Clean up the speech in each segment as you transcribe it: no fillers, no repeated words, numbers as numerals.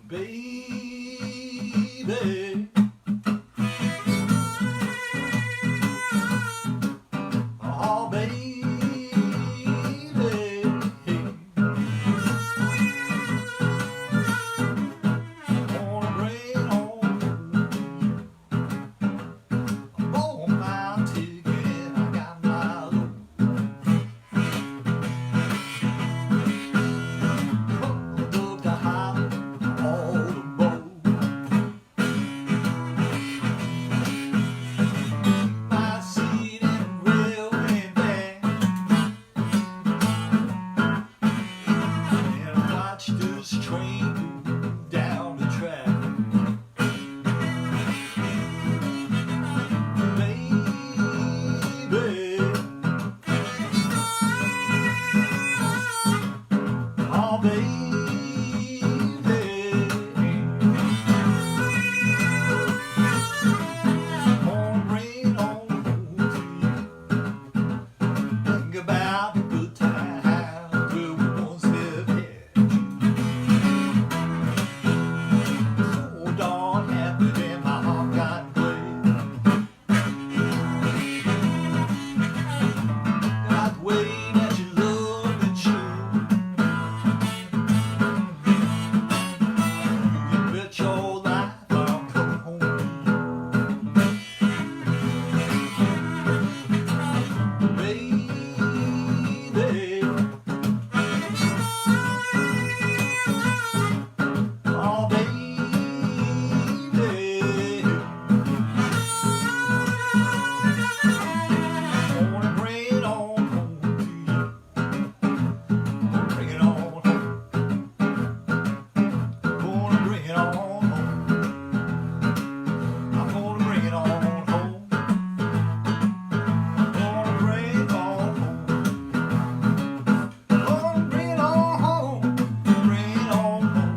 Baby, oh baby, wanna bring home a ball my ticket. I got my load. Look to hide all the boat. My seat in railway band, and watch this train down the track. Baby, oh baby, wanna bring it on to you. Think about the good times we once have had. So darn happy that my heart got glad. Got the way that you love me true. You bet your life I'll come home to you. Baby, oh baby, wanna bring it on home to you. Bring it on home. Gonna bring it on home. I'm gonna bring it on home. Gonna bring it on home. Gonna bring it on home. Bring it on home.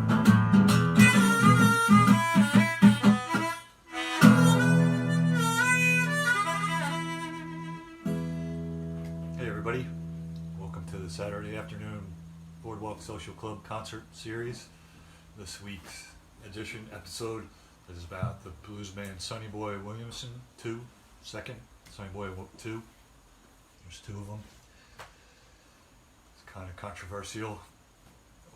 Hey everybody, welcome to the Saturday afternoon Boardwalk Social Club concert series. This week's episode is about the blues band Sonny Boy Williamson 2, second, Sonny Boy 2. There's two of them. It's kind of controversial.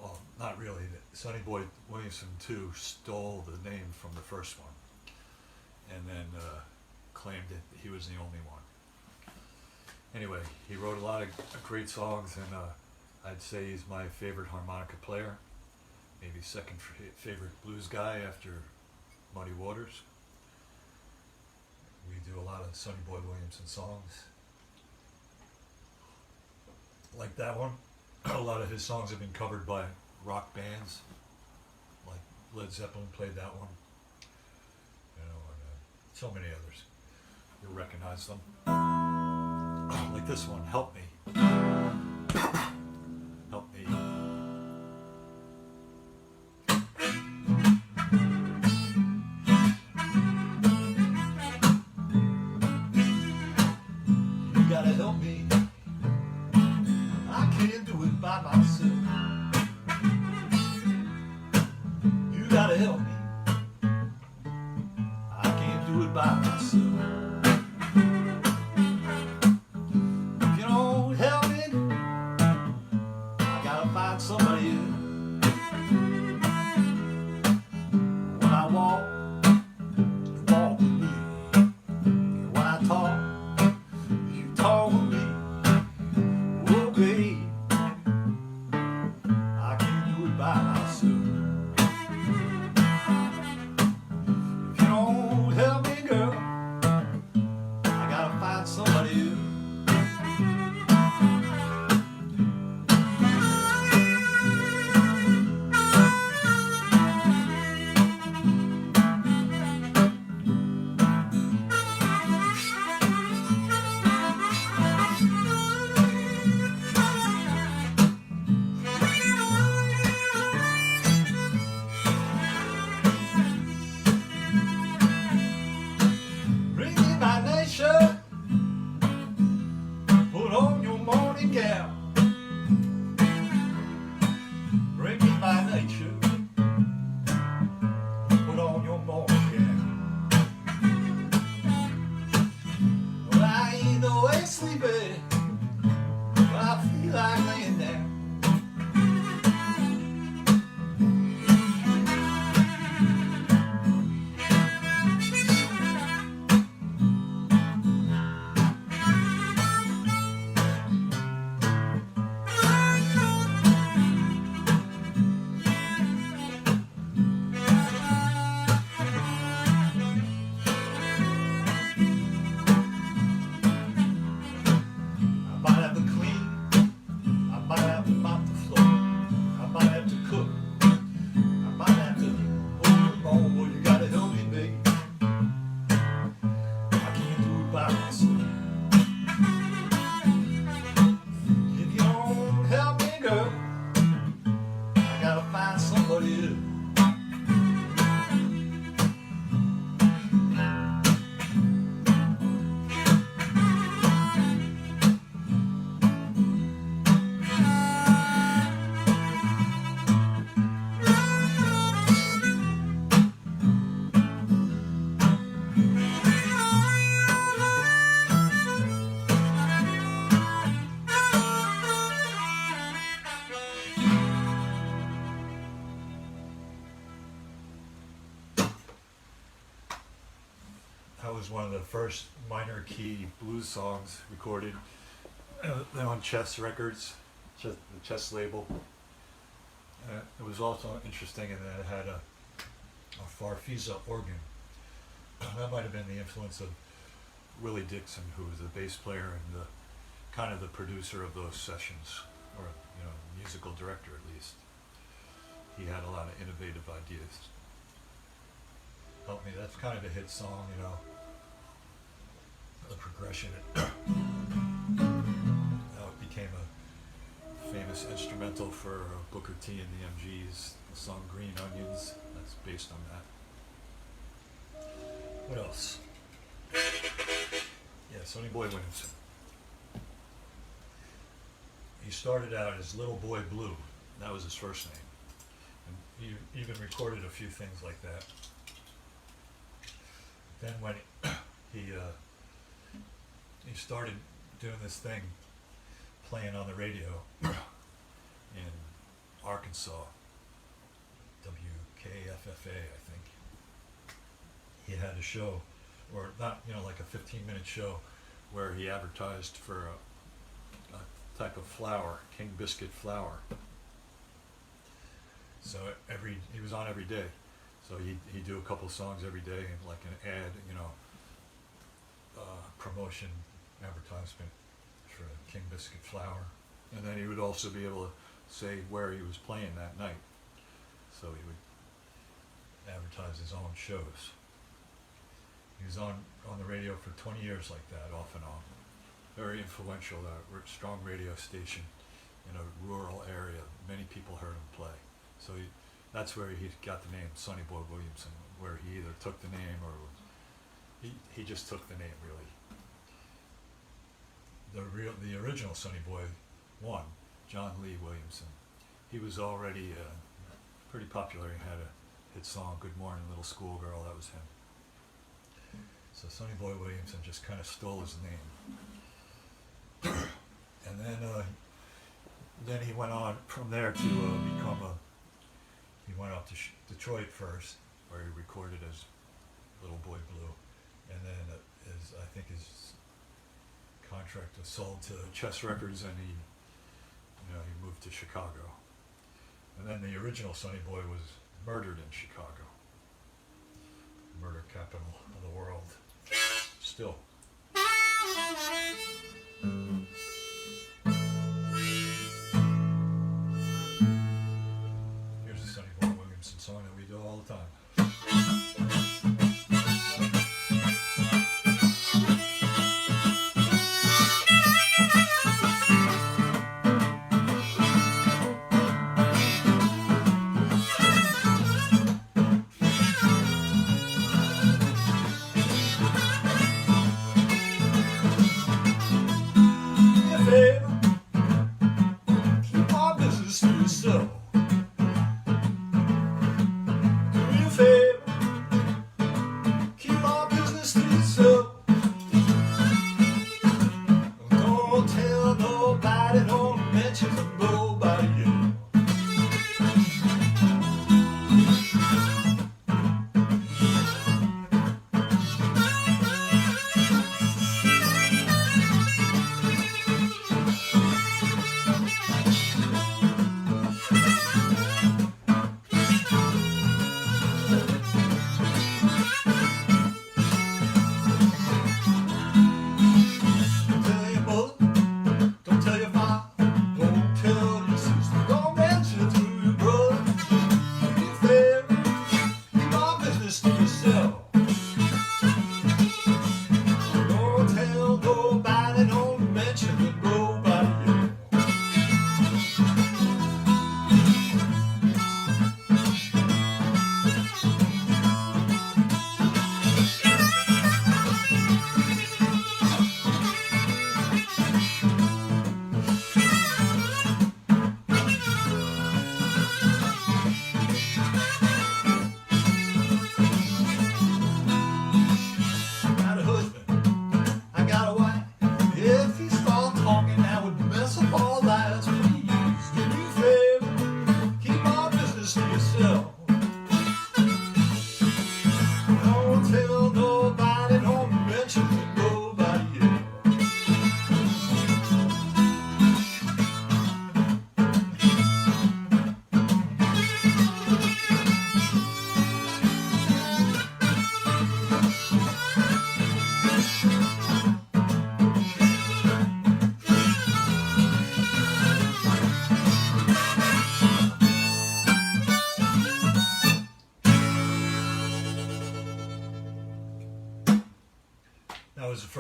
Well, not really. Sonny Boy Williamson 2 stole the name from the first one and then claimed that he was the only one. Anyway, he wrote a lot of great songs, and I'd say he's my favorite harmonica player. Maybe second favorite blues guy after Muddy Waters. We do a lot of Sonny Boy Williamson songs. Like that one. A lot of his songs have been covered by rock bands. Like Led Zeppelin played that one. You know, and so many others. You'll recognize them. Like this one, Help Me. Help Me. You gotta help me. I can't do it by myself. You gotta help me. I can't do it by myself. Somebody else. When I walk, you walk with me. And when I talk, you talk with me. Oh, babe, morning gown, bring me my nature, put on your morning gown. Well, I ain't no way sleepy, but I feel like laying down. That was one of the first minor key blues songs recorded. They're on Chess Records, the Chess label. It was also interesting in that it had a Farfisa organ. That might have been the influence of Willie Dixon, who was the bass player and kind of the producer of those sessions, or musical director at least. He had a lot of innovative ideas. Help me, that's kind of a hit song, the progression. It became a famous instrumental for Booker T and the MGs, the song Green Onions. That's based on that. What else? Yeah, Sonny Boy Williamson. He started out as Little Boy Blue. That was his first name. And he even recorded a few things like that. Then when he started doing this thing, playing on the radio in Arkansas, WKFFA, I think. He had a show, or not, like a 15-minute show, where he advertised for a type of flour, King Biscuit flour. So he was on every day. So he'd do a couple songs every day, and like an ad, promotion, advertisement for King Biscuit flour. And then he would also be able to say where he was playing that night. So he would advertise his own shows. He was on the radio for 20 years like that, off and on. Very influential, strong radio station in a rural area. Many people heard him play. So that's where he got the name Sonny Boy Williamson, where he either took the name or he just took the name, really. The original Sonny Boy one, John Lee Williamson, he was already pretty popular. He had a hit song, Good Morning Little Schoolgirl, that was him. So Sonny Boy Williamson just kind of stole his name. And then he went on from there to he went up to Detroit first, where he recorded as Little Boy Blue, and then I think his contract was sold to Chess Records, and he moved to Chicago. And then the original Sonny Boy was murdered in Chicago, murder capital of the world. Still. Here's a Sonny Boy Williamson song that we do all the time.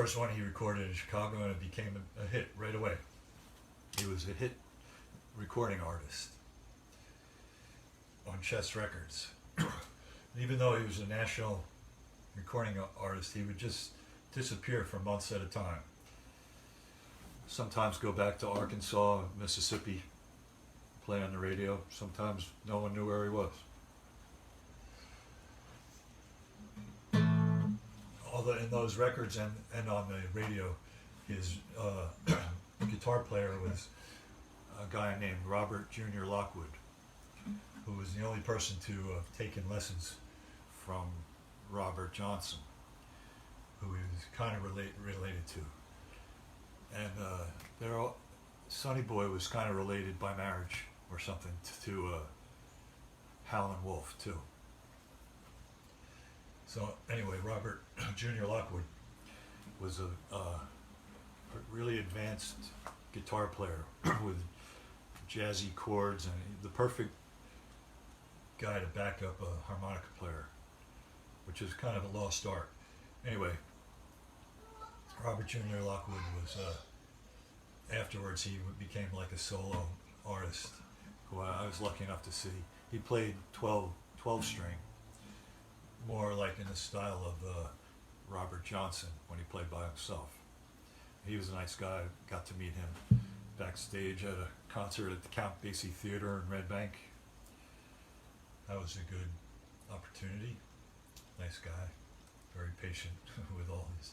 first one he recorded in Chicago, and it became a hit right away. He was a hit recording artist on Chess Records. Even though he was a national recording artist, he would just disappear for months at a time. Sometimes go back to Arkansas, Mississippi, play on the radio. Sometimes no one knew where he was. Although in those records and on the radio, his guitar player was a guy named Robert Jr. Lockwood, who was the only person to have taken lessons from Robert Johnson, who he was kind of related to. And Sonny Boy was kind of related by marriage or something to Howlin' Wolf too. So anyway, Robert Jr. Lockwood was a really advanced guitar player with jazzy chords, and the perfect guy to back up a harmonica player, which is kind of a lost art. Anyway, Robert Jr. Lockwood was, afterwards he became like a solo artist who I was lucky enough to see. He played 12 string, more like in the style of Robert Johnson when he played by himself. He was a nice guy. Got to meet him backstage at a concert at the Count Basie Theater in Red Bank. That was a good opportunity. Nice guy, very patient with all his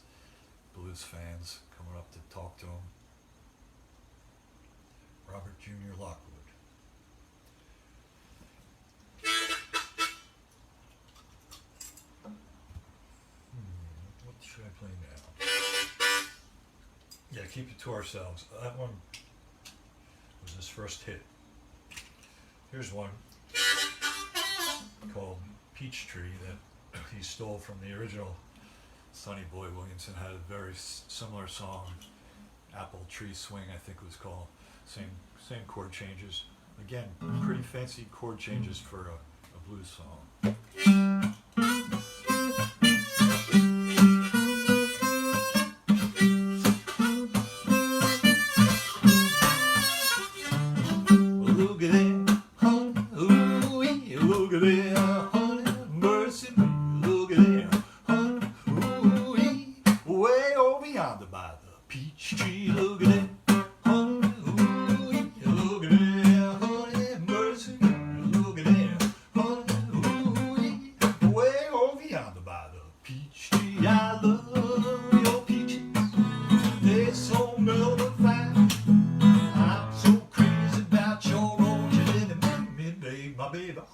blues fans coming up to talk to him. Robert Jr. Lockwood. What should I play now? Yeah, Keep It to Ourselves. That one was his first hit. Here's one called Peachtree that he stole from the original Sonny Boy Williamson. Had a very similar song, Apple Tree Swing I think it was called. Same chord changes. Again, pretty fancy chord changes for a blues song. Look at that, honey, ooh-wee, look at that, honey, mercy me, look at that, honey, ooh-wee, way over yonder by the peach tree, look at that.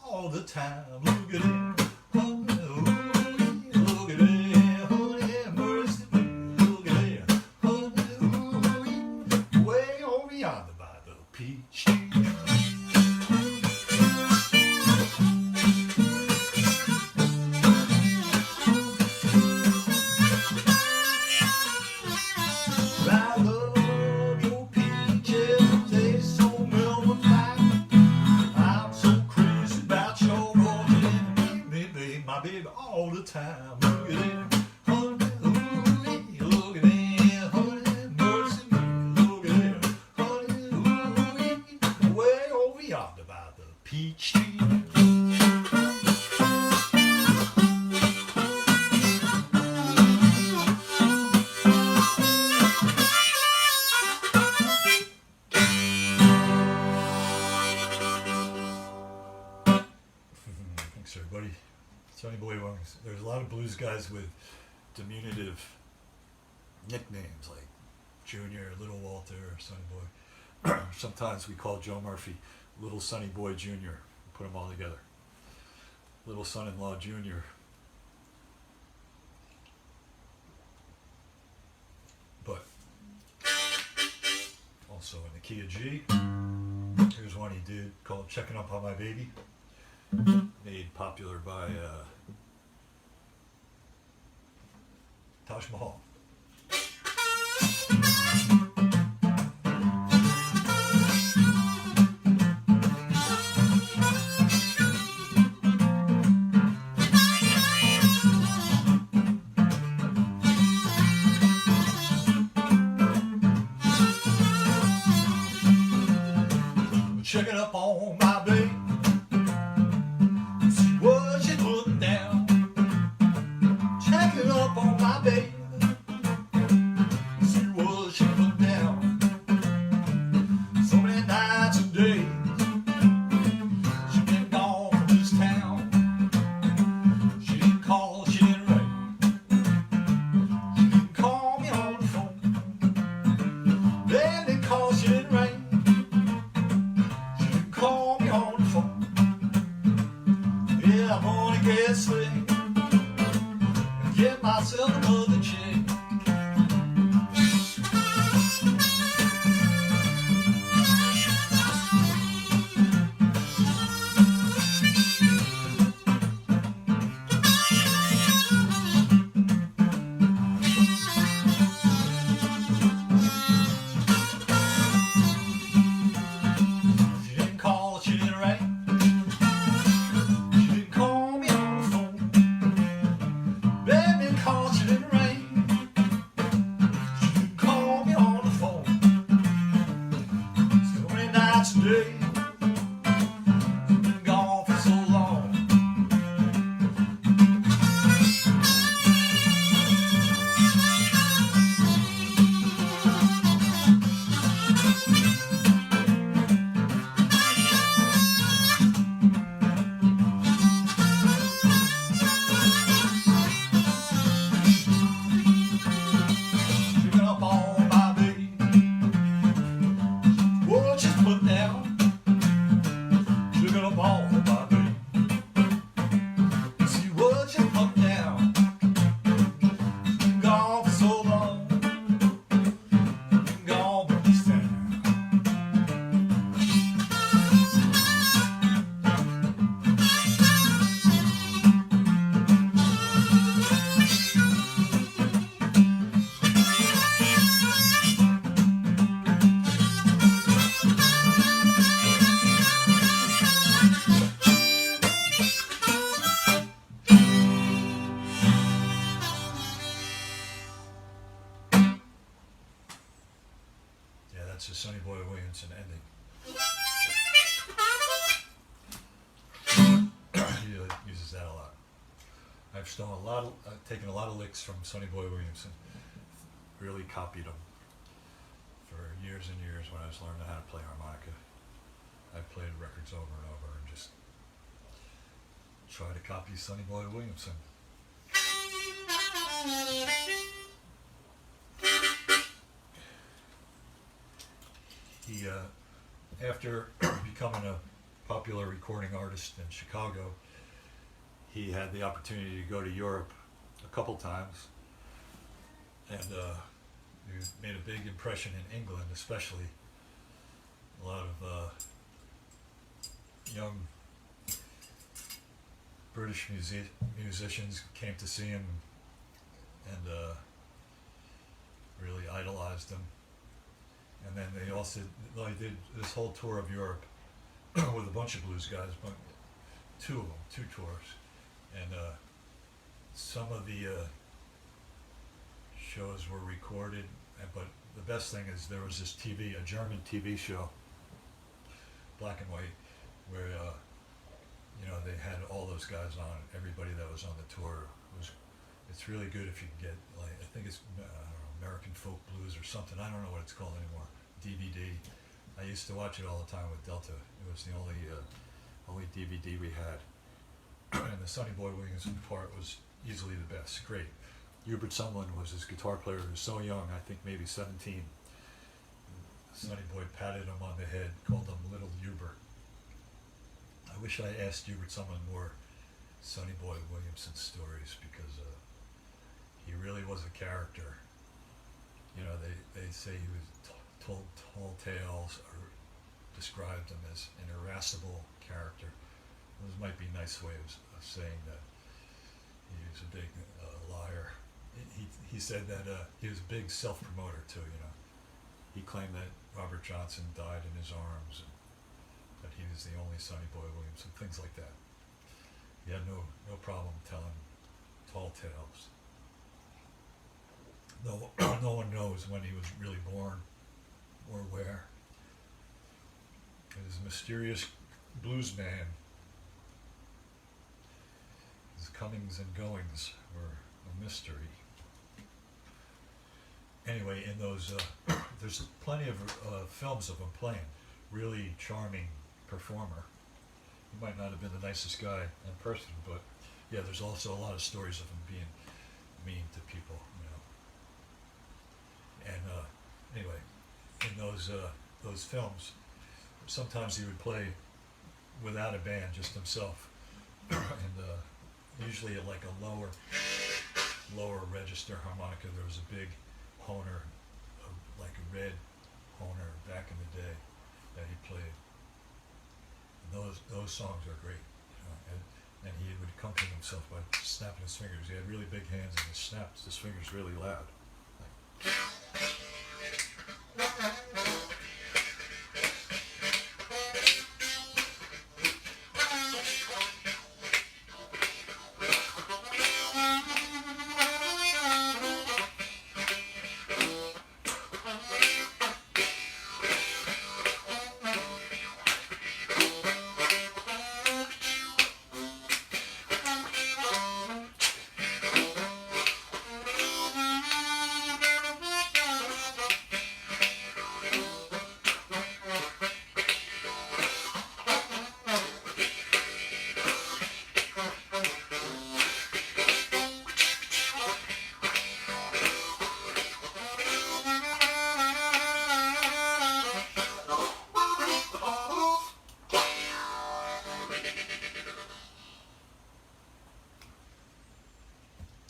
All the time, look at it, honey, ooh, look at it, honey, mercy me, look at it, honey, ooh, way over yonder by the peach tree. I love your peaches, they so mellow fine. I'm so crazy about your roses, baby, my baby, all the time. Look at it, honey, ooh, look at it, honey, mercy me, look at it, honey, ooh, way over yonder by the peach tree. Thanks everybody. Sonny Boy Williamson. There's a lot of blues guys with diminutive nicknames like Junior, Little Walter, or Sonny Boy. Sometimes we call Joe Murphy Little Sonny Boy Jr. Put them all together. Little Son-in-Law Jr. But also in the key of G. Here's one he did called Checking Up on My Baby. Made popular by Taj Mahal. Check it up on my babe. See what she's putting down. Check it up on my babe. See what she's putting down. So many nights and days she's been gone from this town. She didn't call, she didn't write. She didn't call me on the phone. They didn't call, she didn't write. Call me on the phone. Yeah, I'm gonna get slick and get myself another chick. She didn't call, she didn't write. She didn't call me on the phone. Baby didn't call, she didn't write. She didn't call me on the phone. So many nights and days she's been gone for so long. Check it up on my babe. What she's put down. Check it up on my babe. See what she put down. She's been gone for so long. Been gone from this town. Yeah, that's the Sonny Boy Williamson ending. He uses that a lot. I've taken a lot of licks from Sonny Boy Williamson. Really copied them for years and years when I was learning how to play harmonica. I played records over and over and just tried to copy Sonny Boy Williamson. He, after becoming a popular recording artist in Chicago, he had the opportunity to go to Europe a couple times, and he made a big impression in England, especially. A lot of young British musicians came to see him and really idolized him. And then they did this whole tour of Europe with a bunch of blues guys, but two tours. And some of the shows were recorded, but the best thing is there was this a German TV show, black and white, where they had all those guys on, everybody that was on the tour. It's really good if you can get, like, I think it's American Folk Blues or something. I don't know what it's called anymore. DVD. I used to watch it all the time with Delta. It was the only DVD we had. And the Sonny Boy Williamson part was easily the best. Great. Hubert Sumlin was his guitar player who was so young, I think maybe 17. Sonny Boy patted him on the head, called him Little Hubert. I wish I asked Hubert Sumlin more Sonny Boy Williamson stories, because he really was a character. They say he was told tall tales, or described him as an irascible character. Those might be nice ways of saying that he was a big liar. He said that he was a big self-promoter too. He claimed that Robert Johnson died in his arms, and that he was the only Sonny Boy Williamson, things like that. He had no problem telling tall tales. No one knows when he was really born or where. It is mysterious blues man. His comings and goings were a mystery. Anyway, in those, there's plenty of films of him playing. Really charming performer. He might not have been the nicest guy in person, but yeah, there's also a lot of stories of him being mean to people, you know. And anyway, in those films, sometimes he would play without a band, just himself, and usually at like a lower register harmonica. There was a big Honer, like a red Honer back in the day that he played. And those songs are great, you know, and he would accompany himself by snapping his fingers. He had really big hands and he snapped his fingers really loud. Like,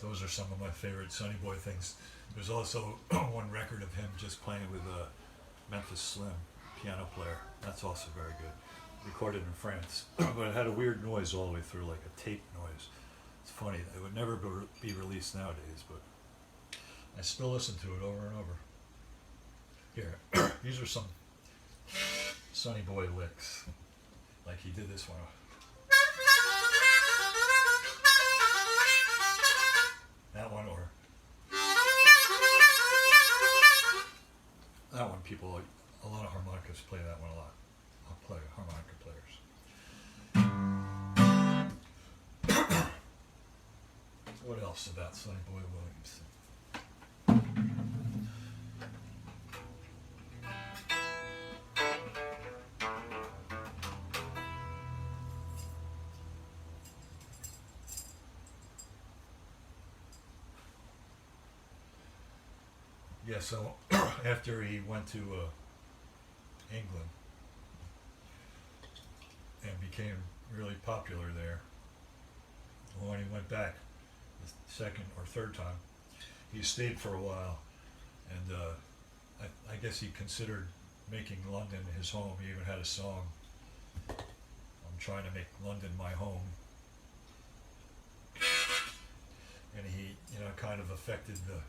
those are some of my favorite Sonny Boy things. There's also one record of him just playing with Memphis Slim, piano player. That's also very good. Recorded in France, but it had a weird noise all the way through, like a tape noise. It's funny. It would never be released nowadays, but I still listen to it over and over. Here, these are some Sonny Boy licks. Like he did this one. That one, or that one, people, a lot of harmonicas play that one a lot. I'll play harmonica players. What else about Sonny Boy Williamson? Yeah, so after he went to England and became really popular there, when he went back the second or third time, he stayed for a while, and I guess he considered making London his home. He even had a song, "I'm trying to make London my home," and he, kind of affected the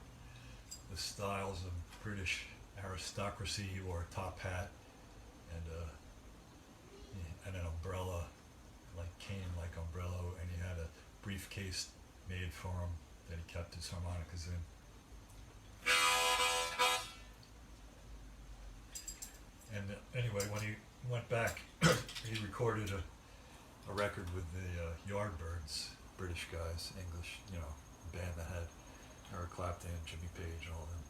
styles of British aristocracy. He wore a top hat and an umbrella, like cane-like umbrella, and he had a briefcase made for him that he kept his harmonicas in. And anyway, when he went back, he recorded a record with the Yardbirds, British guys, English, band that had Eric Clapton, Jimmy Page, and all them.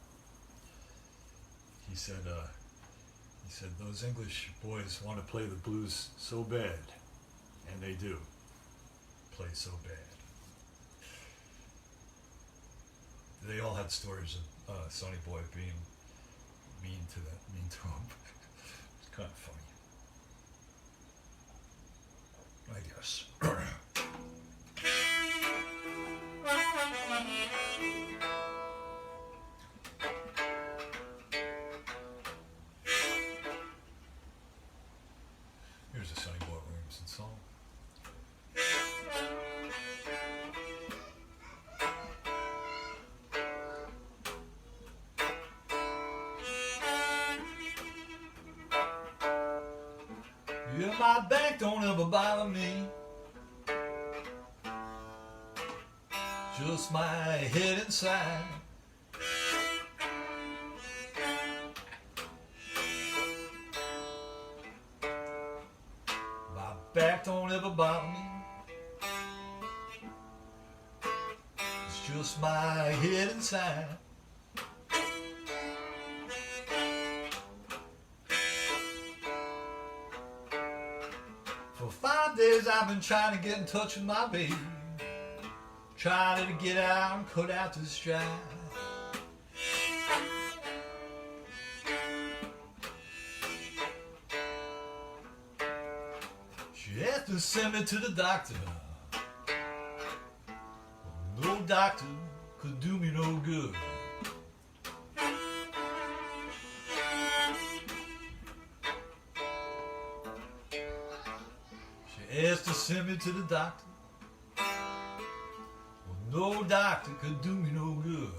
He said, those English boys want to play the blues so bad, and they do play so bad. They all had stories of Sonny Boy being mean to him. It's kind of funny, I guess. Here's a Sonny Boy Williamson song. Yeah, my back don't ever bother me, just my head inside. back don't ever bother me. It's just my head inside. For 5 days I've been trying to get in touch with my baby, trying to get out and cut out this strife. She had to send me to the doctor. No doctor could do me no good. She asked to send me to the doctor. No doctor could do me no good.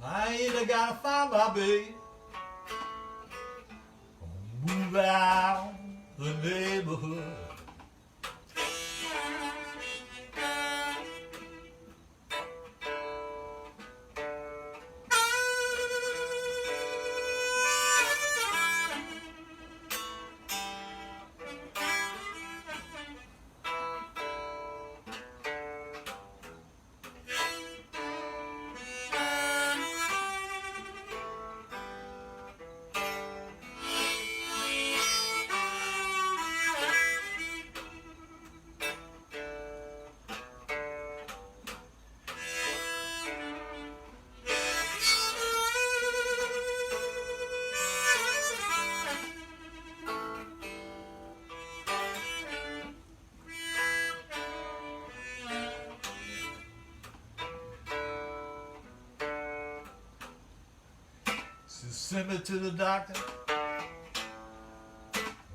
I either gotta find my baby or move out the neighborhood. Send me to the doctor.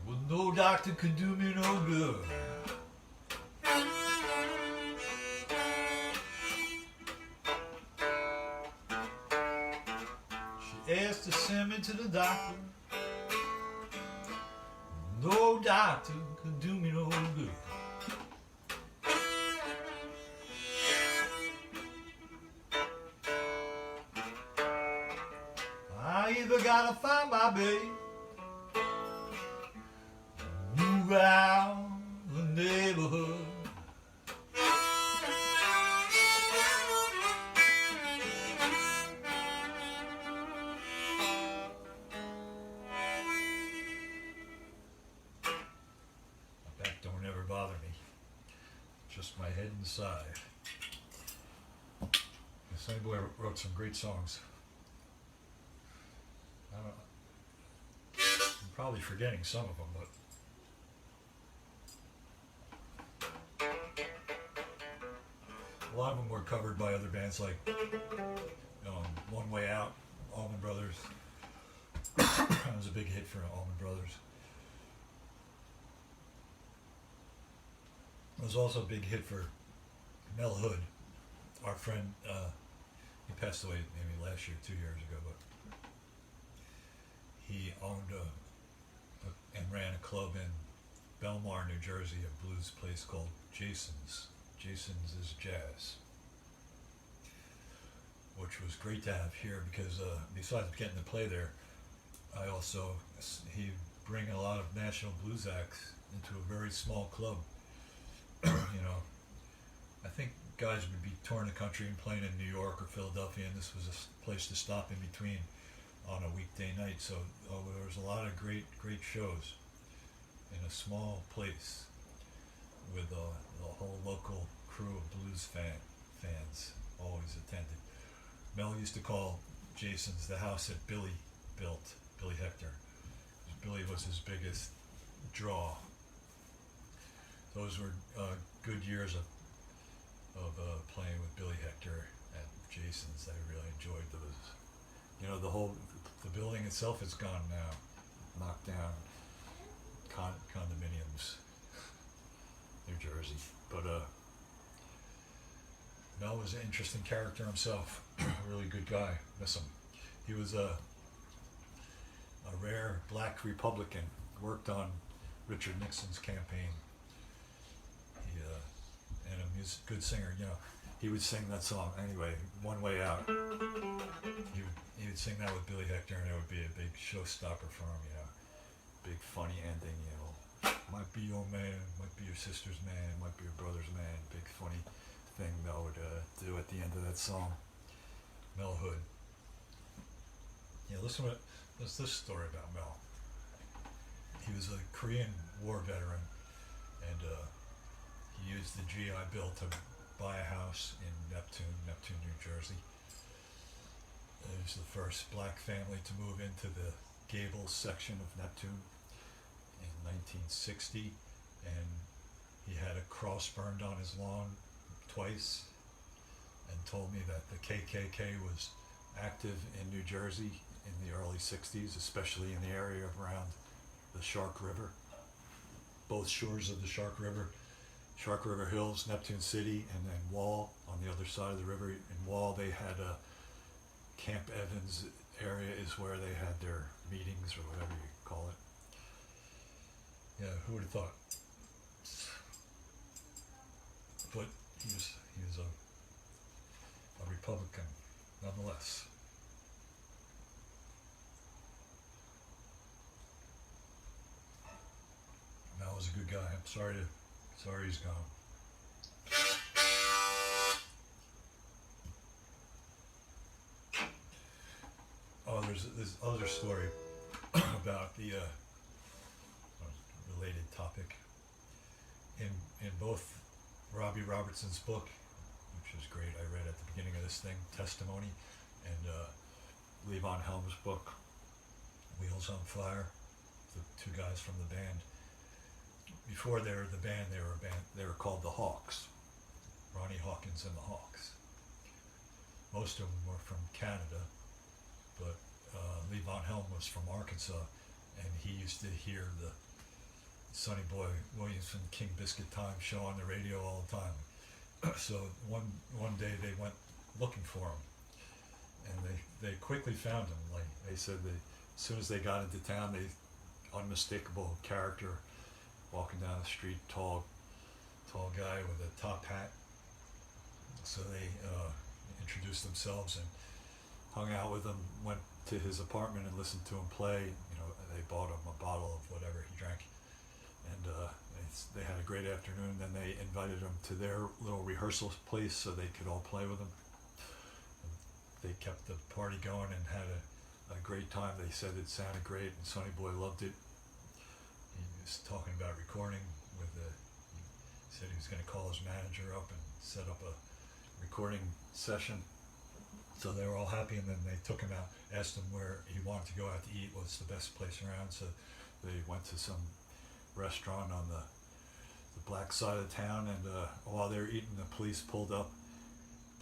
Well, no doctor could do me no good. She asked to send me to the doctor. No doctor could do me no good. I either gotta find my baby, move out the neighborhood. My back don't ever bother me, just my head inside. Sonny Boy wrote some great songs. I'm probably forgetting some of them, but a lot of them were covered by other bands like One Way Out, Allman Brothers. That was a big hit for Allman Brothers. It was also a big hit for Mel Hood, our friend. He passed away maybe last year, 2 years ago, but he owned and ran a club in Belmar, New Jersey, a blues place called Jason's. Jason's is Jazz, which was great to have here because besides getting to play there, he'd bring a lot of national blues acts into a very small club. I think guys would be touring the country and playing in New York or Philadelphia, and this was a place to stop in between on a weekday night. So there was a lot of great shows in a small place with the whole local crew of blues fans always attended. Mel used to call Jason's the house that Billy built, Billy Hector. Billy was his biggest draw. Those were good years of playing with Billy Hector at Jason's. I really enjoyed those. The building itself is gone now, knocked down, condominiums, New Jersey. But Mel was an interesting character himself, a really good guy. Miss him. He was a rare black Republican, worked on Richard Nixon's campaign. And a good singer. You know, he would sing that song anyway. One Way Out. He would sing that with Billy Hector, and it would be a big showstopper for him. You know, big funny ending. You know, might be your man, might be your sister's man, might be your brother's man. Big funny thing Mel would do at the end of that song. Mel Hood. Yeah, listen to this story about Mel. He was a Korean War veteran, and he used the GI Bill to buy a house in Neptune, New Jersey. It was the first black family to move into the Gables section of Neptune in 1960, and he had a cross burned on his lawn twice, and told me that the KKK was active in New Jersey in the early 60s, especially in the area around the Shark River, both shores of the Shark River Hills, Neptune City, and then Wall on the other side of the river. In Wall, they had a Camp Evans area is where they had their meetings, or whatever you call it. Yeah, who would have thought? But he was a Republican nonetheless. Mel was a good guy. I'm sorry he's gone. Oh, there's this other story about the related topic. In both Robbie Robertson's book, which is great, I read at the beginning of this thing, Testimony, and Levon Helm's book, Wheels on Fire, the two guys from the band. Before they were the band, they were called the Hawks. Ronnie Hawkins and the Hawks. Most of them were from Canada, but Levon Helm was from Arkansas, and he used to hear the Sonny Boy Williamson King Biscuit Time show on the radio all the time. So one day they went looking for him, and they quickly found him. Like they said, as soon as they got into town, unmistakable character, walking down the street, tall guy with a top hat. So they introduced themselves and hung out with him, went to his apartment and listened to him play. You know, they bought him a bottle of whatever he drank, and they had a great afternoon. Then they invited him to their little rehearsal place so they could all play with him. And they kept the party going and had a great time. They said it sounded great, and Sonny Boy loved it. He was talking about recording he said he was going to call his manager up and set up a recording session. So they were all happy, and then they took him out, asked him where he wanted to go out to eat, what's the best place around. So they went to some restaurant on the black side of town, and while they were eating, the police pulled up.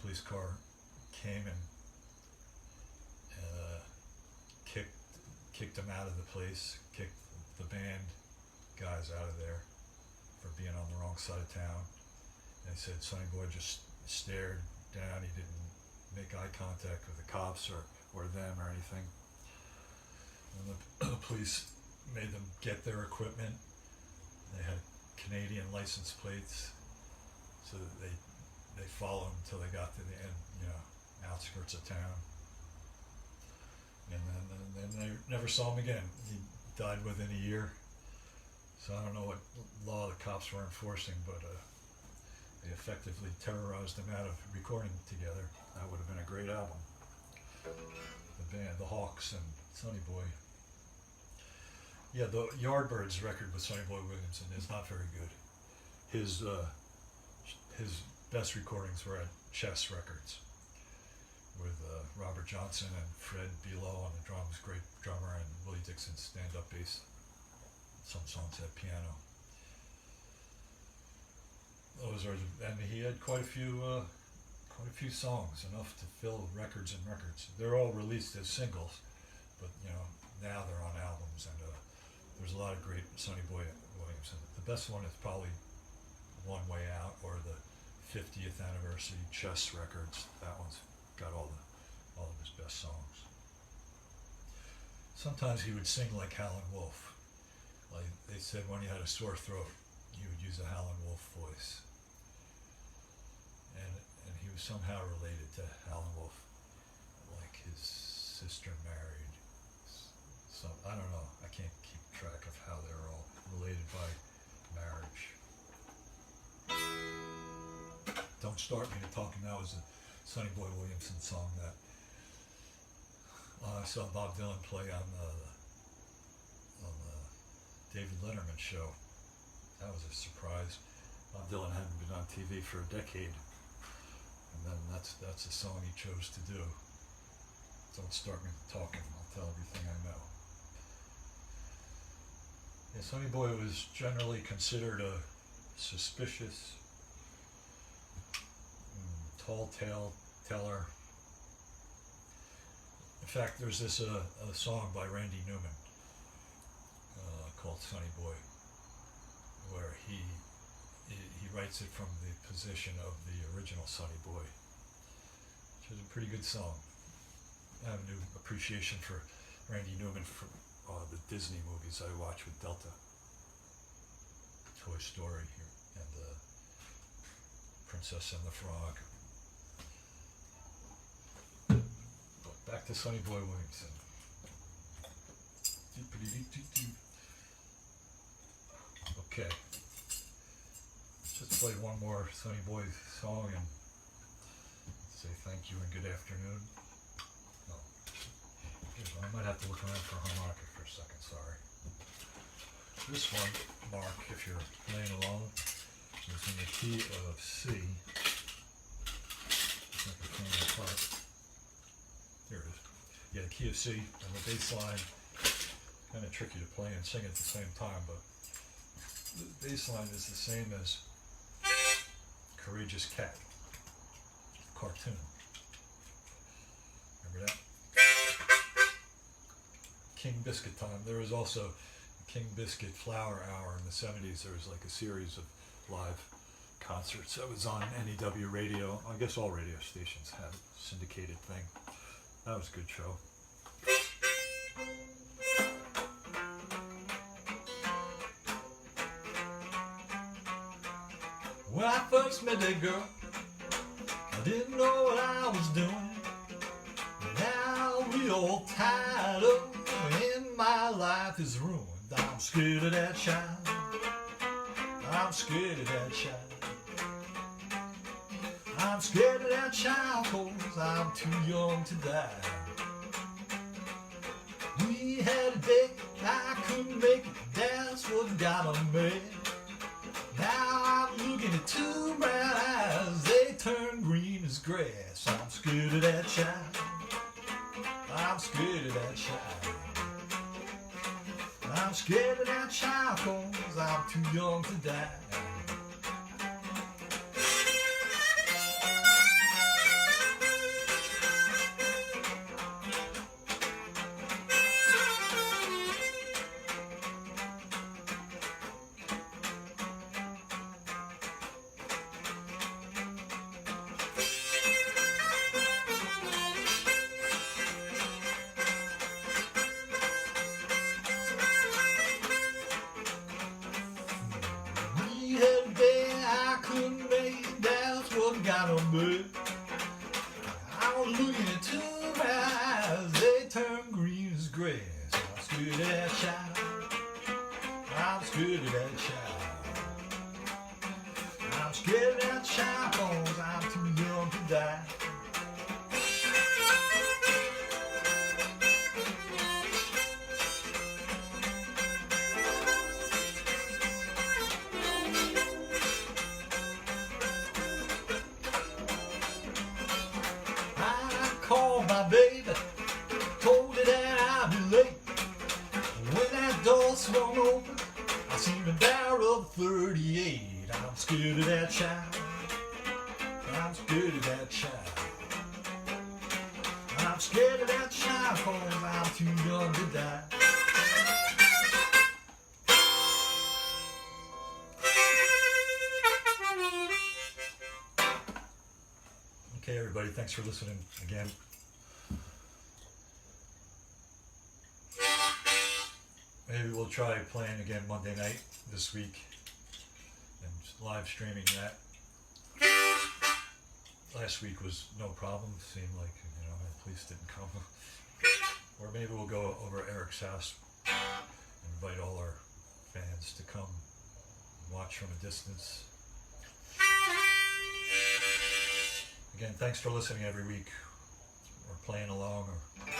Police car came and kicked him out of the place, kicked the band guys out of there for being on the wrong side of town. And they said Sonny Boy just stared down. He didn't make eye contact with the cops or them or anything. And the police made them get their equipment. They had Canadian license plates, so that they followed him until they got to the end, outskirts of town. And then they never saw him again. He died within a year. So I don't know what law the cops were enforcing, but they effectively terrorized him out of recording together. That would have been a great album. The band, the Hawks and Sonny Boy. Yeah, the Yardbirds record with Sonny Boy Williamson is not very good. His best recordings were at Chess Records with Robert Johnson and Fred Below on the drums, great drummer, and Willie Dixon stand-up bass. Some songs had piano. And he had quite a few songs, enough to fill records and records. They're all released as singles, but now they're on albums, and there's a lot of great Sonny Boy Williamson. The best one is probably One Way Out, or the 50th anniversary Chess Records. That one's got all of his best songs. Sometimes he would sing like Howlin' Wolf. Like they said, when he had a sore throat, he would use a Howlin' Wolf voice. was somehow related to Howlin' Wolf, like his sister married some, I don't know, I can't keep track of how they're all related by marriage. Don't Start Me to Talking Now is a Sonny Boy Williamson song that I saw Bob Dylan play on the David Letterman show. That was a surprise. Bob Dylan hadn't been on TV for a decade, and then that's the song he chose to do. Don't Start Me to Talking, I'll tell everything I know. Yeah, Sonny Boy was generally considered a suspicious, tall tale teller. In fact, there's this a song by Randy Newman called Sonny Boy, where he writes it from the position of the original Sonny Boy, which is a pretty good song. I have a new appreciation for Randy Newman from the Disney movies I watch with Delta. Toy Story and Princess and the Frog. But back to Sonny Boy Williamson. Okay. Just play one more Sonny Boy song and say thank you and good afternoon. No. I might have to look around for a harmonica for a second, sorry. This one, Mark, if you're playing along, is in the key of C. It's like a can apart. Here it is. Yeah, the key of C, and the bass line, kind of tricky to play and sing at the same time, but the bass line is the same as Courageous Cat cartoon. Remember that? King Biscuit Time. There was also a King Biscuit Flower Hour in the 70s. There was like a series of live concerts that was on NEW radio. I guess all radio stations had a syndicated thing. That was a good show. When I first met that girl, I didn't know what I was doing. Now we all tied up, and my life is ruined. I'm scared of that child. I'm scared of that child. I'm scared of that child, 'cause I'm too young to die. We had a date, I couldn't make it, that's what got me mad. Now I'm looking at two brown eyes, they turn green as grass. I'm scared of that child. I'm scared of that child. I'm scared of that child, 'cause I'm too young to die. I was looking at two eyes, they turn green as grass. I'm scared of that child. I'm scared of that child. I'm scared of that child, 'cause I'm too young to die. Called my baby, told her that I'd be late. When that door swung open, I seen the barrel of 38. I'm scared of that child. I'm scared of that child. I'm scared of that child, 'cause I'm too young to die. Okay, everybody, thanks for listening again. Maybe we'll try playing again Monday night this week and live streaming that. Last last week was no problem. Seemed like, you know, the police didn't come. Or maybe we'll go over Eric's house and invite all our fans to come and watch from a distance. Again, thanks for listening every week, or playing along, or